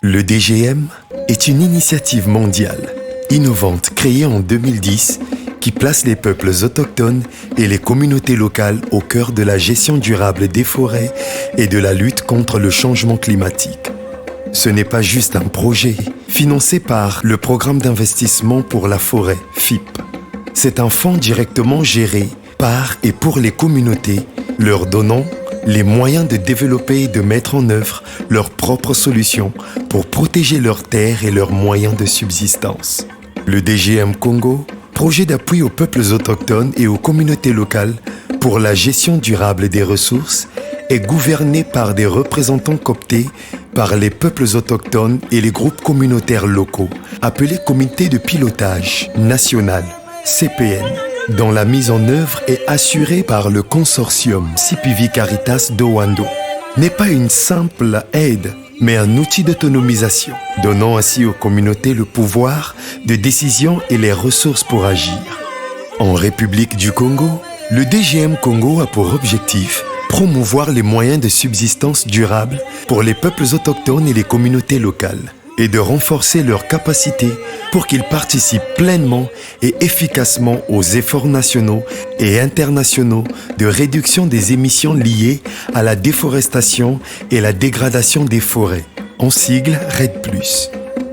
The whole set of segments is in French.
Le DGM est une initiative mondiale, innovante créée en 2010 qui place les peuples autochtones et les communautés locales au cœur de la gestion durable des forêts et de la lutte contre le changement climatique. Ce n'est pas juste un projet financé par le Programme d'investissement pour la forêt, FIP. C'est un fonds directement géré par et pour les communautés, leur donnant les moyens de développer et de mettre en œuvre leurs propres solutions pour protéger leurs terres et leurs moyens de subsistance. Le DGM Congo, projet d'appui aux peuples autochtones et aux communautés locales pour la gestion durable des ressources, est gouverné par des représentants cooptés par les peuples autochtones et les groupes communautaires locaux, appelés Comité de pilotage national, CPN, dont la mise en œuvre est assurée par le consortium CPV Caritas d'Owando. N'est pas une simple aide, mais un outil d'autonomisation, donnant ainsi aux communautés le pouvoir de décision et les ressources pour agir. En République du Congo, le DGM Congo a pour objectif promouvoir les moyens de subsistance durable pour les peuples autochtones et les communautés locales, et de renforcer leurs capacités pour qu'ils participent pleinement et efficacement aux efforts nationaux et internationaux de réduction des émissions liées à la déforestation et la dégradation des forêts, en sigle REDD+,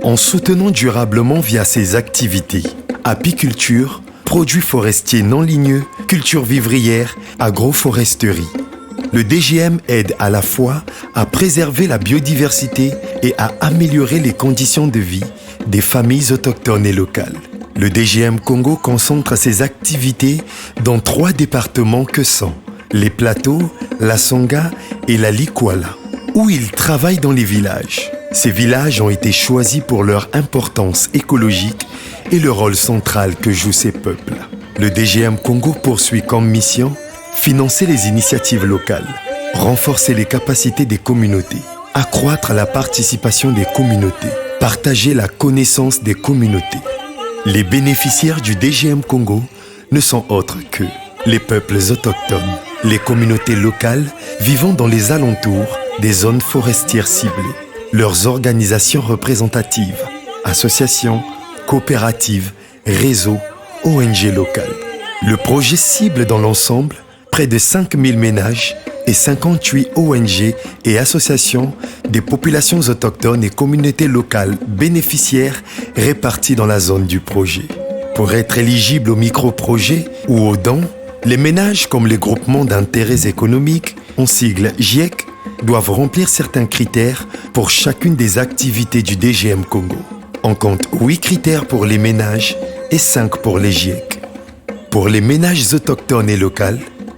en soutenant durablement via ses activités apiculture, produits forestiers non ligneux, culture vivrière, agroforesterie. Le DGM aide à la fois à préserver la biodiversité et à améliorer les conditions de vie des familles autochtones et locales. Le DGM Congo concentre ses activités dans 3 départements que sont les Plateaux, la Songa et la Likwala, où il travaille dans les villages. Ces villages ont été choisis pour leur importance écologique et le rôle central que jouent ces peuples. Le DGM Congo poursuit comme mission financer les initiatives locales, renforcer les capacités des communautés, accroître la participation des communautés, partager la connaissance des communautés. Les bénéficiaires du DGM Congo ne sont autres que les peuples autochtones, les communautés locales vivant dans les alentours des zones forestières ciblées, leurs organisations représentatives, associations, coopératives, réseaux, ONG locales. Le projet cible dans l'ensemble près de 5000 ménages et 58 ONG et associations des populations autochtones et communautés locales bénéficiaires réparties dans la zone du projet. Pour être éligible au micro-projet ou aux dons, les ménages comme les groupements d'intérêts économiques, en sigle GIEC, doivent remplir certains critères pour chacune des activités du DGM Congo. On compte 8 critères pour les ménages et 5 pour les GIEC. Pour les ménages autochtones et locaux,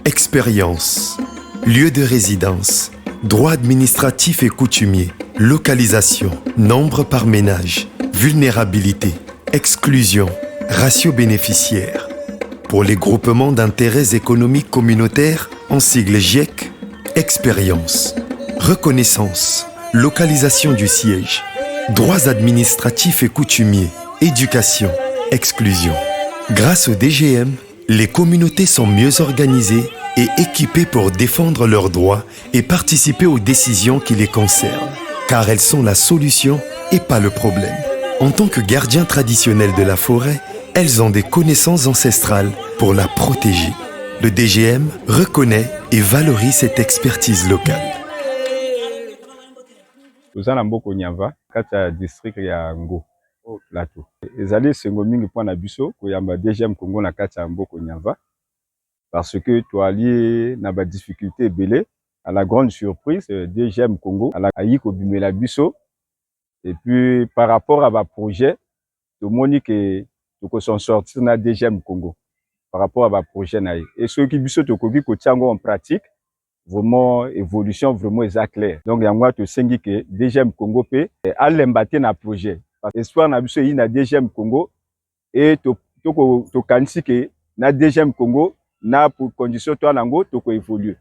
expérience, lieu de résidence, droit administratif et coutumier, localisation, nombre par ménage, vulnérabilité, exclusion, ratio bénéficiaire. Pour les groupements d'intérêts économiques communautaires, en sigle GIEC, expérience, reconnaissance, localisation du siège, droits administratifs et coutumiers, éducation, exclusion. Grâce au DGM, les communautés sont mieux organisées et équipées pour défendre leurs droits et participer aux décisions qui les concernent, car elles sont la solution et pas le problème. En tant que gardiens traditionnels de la forêt, elles ont des connaissances ancestrales pour la protéger. Le DGM reconnaît et valorise cette expertise locale. Tozana mboko Nyava, kati ya district ya Ngo, Plateau. Ezali sengo mingi mpona biso koyamba DGM Congo na kati ya mboko Nyava parce que toali na ba difficulté ebele. À la grande surprise, DGM Congo ayi kobimela biso et puis par rapport à ba projet tomoni ke toko s'en sortir na DGM Congo par rapport à ba projet na ye. Et ce qui biso tokoki kotiango en pratique vraiment évolution vraiment eza clair. Donc yango to sengi ke DGM Congo pe alemba te na projet. Parce que espoir na biso yi na DGM Congo et to kanisi ke na DGM Congo na pour condition to nango to ko évoluer.